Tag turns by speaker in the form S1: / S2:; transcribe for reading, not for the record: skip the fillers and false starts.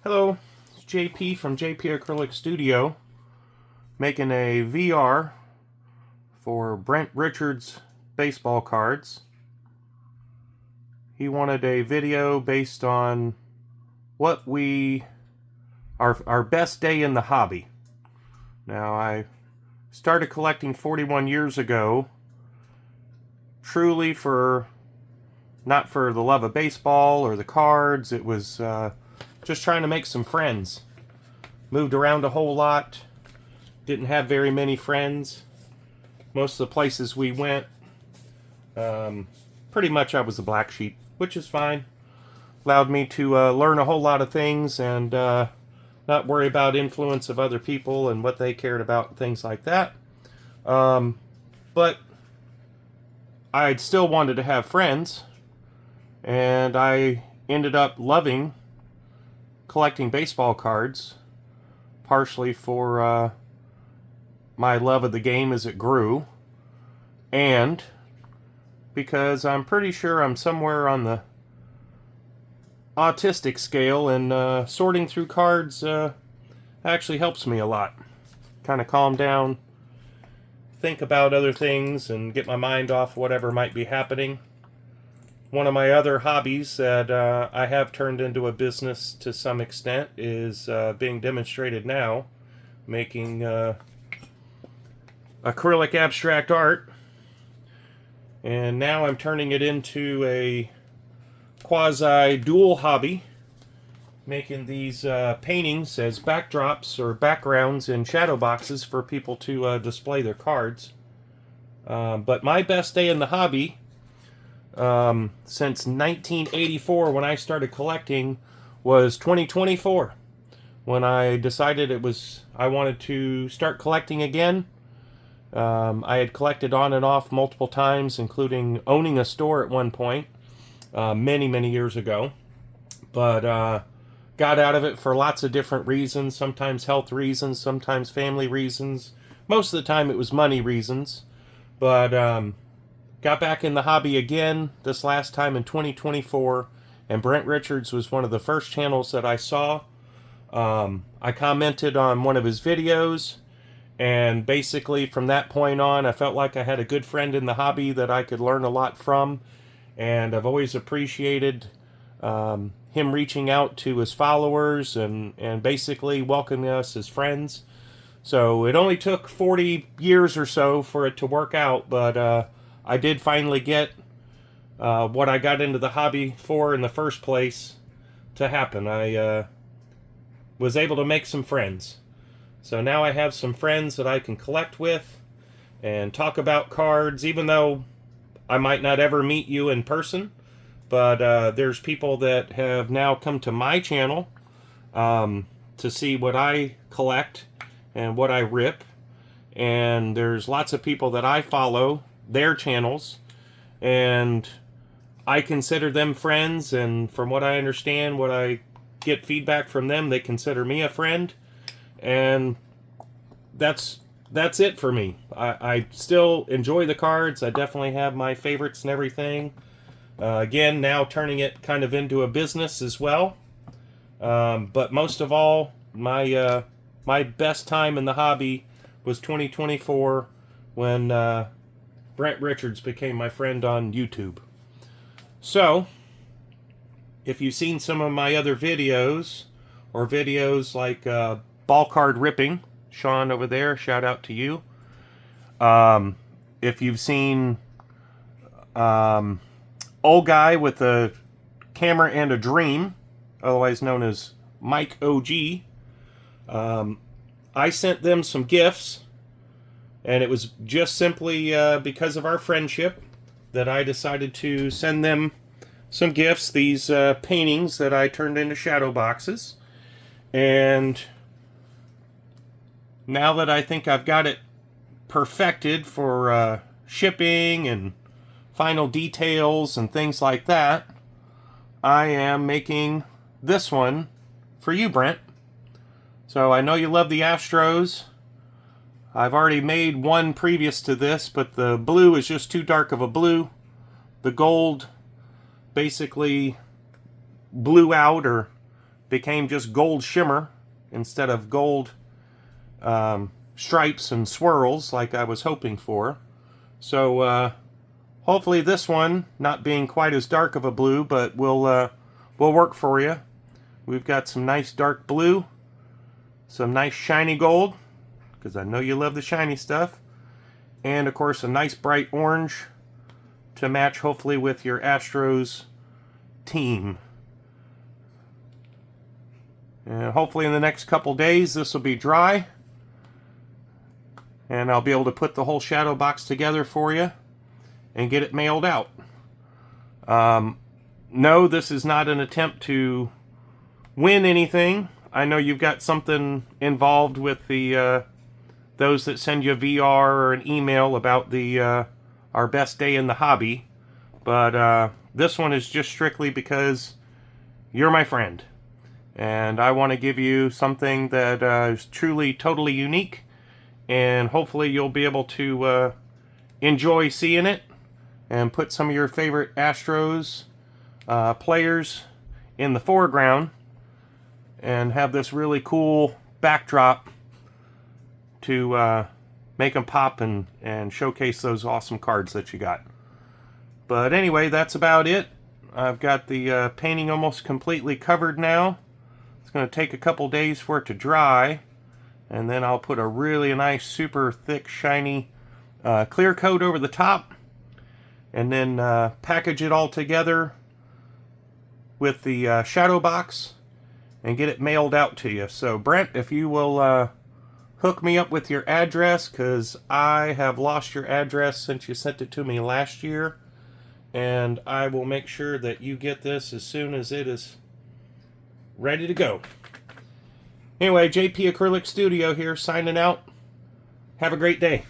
S1: Hello, it's JP from JP Acrylic Studio, making a VR for Brent Richards baseball cards. He wanted a video based on our best day in the hobby. Now, I started collecting 41 years ago, truly not for the love of baseball or the cards. It was just trying to make some friends. Moved around a whole lot. Didn't have very many friends. Most of the places we went, pretty much I was the black sheep, which is fine. Allowed me to learn a whole lot of things and not worry about influence of other people and what they cared about, things like that. But I still wanted to have friends, and I ended up loving collecting baseball cards, partially for my love of the game as it grew, and because I'm pretty sure I'm somewhere on the autistic scale, and sorting through cards actually helps me a lot. Kind of calm down, think about other things, and get my mind off whatever might be happening. One of my other hobbies that I have turned into a business to some extent is being demonstrated now, making acrylic abstract art. And now I'm turning it into a quasi-dual hobby, making these paintings as backdrops or backgrounds in shadow boxes for people to display their cards. But my best day in the hobby, since 1984, when I started collecting, was 2024, when I decided I wanted to start collecting again. I had collected on and off multiple times, including owning a store at one point, many years ago, but got out of it for lots of different reasons, sometimes health reasons, sometimes family reasons. Most of the time it was money reasons, but got back in the hobby again this last time in 2024, and Brent Richards was one of the first channels that I saw. I commented on one of his videos, and basically from that point on, I felt like I had a good friend in the hobby that I could learn a lot from, and I've always appreciated him reaching out to his followers and basically welcoming us as friends. So it only took 40 years or so for it to work out, but I did finally get what I got into the hobby for in the first place to happen. I was able to make some friends. So now I have some friends that I can collect with and talk about cards, even though I might not ever meet you in person. But there's people that have now come to my channel to see what I collect and what I rip. And there's lots of people that I follow their channels, and I consider them friends, and from what I understand, what I get feedback from them, they consider me a friend, and that's it for me. I still enjoy the cards. I definitely have my favorites and everything. Again, now turning it kind of into a business as well, but most of all, my best time in the hobby was 2024, when Brent Richards became my friend on YouTube. So, if you've seen some of my other videos, or videos like ball card ripping, Sean over there, shout out to you. If you've seen Old Guy with a Camera and a Dream, otherwise known as Mike OG, I sent them some gifts. And it was just simply because of our friendship that I decided to send them some gifts, these paintings that I turned into shadow boxes. And now that I think I've got it perfected for shipping and final details and things like that, I am making this one for you, Brent. So I know you love the Astros. I've already made one previous to this, but the blue is just too dark of a blue. The gold basically blew out or became just gold shimmer instead of gold stripes and swirls like I was hoping for. So hopefully this one, not being quite as dark of a blue, but will work for you. We've got some nice dark blue, some nice shiny gold, because I know you love the shiny stuff, and of course a nice bright orange to match hopefully with your Astros team. And hopefully in the next couple days this will be dry, and I'll be able to put the whole shadow box together for you and get it mailed out. No, this is not an attempt to win anything. I know you've got something involved with the those that send you a VR or an email about the our best day in the hobby, but this one is just strictly because you're my friend, and I want to give you something that is truly, totally unique, and hopefully you'll be able to enjoy seeing it and put some of your favorite Astros players in the foreground and have this really cool backdrop to make them pop and showcase those awesome cards that you got. But anyway, that's about it. I've got the painting almost completely covered now. It's going to take a couple days for it to dry, and then I'll put a really nice, super thick, shiny clear coat over the top, and then package it all together with the shadow box and get it mailed out to you. So Brent, if you will hook me up with your address, because I have lost your address since you sent it to me last year, and I will make sure that you get this as soon as it is ready to go. Anyway, JP Acrylic Studio here, signing out. Have a great day.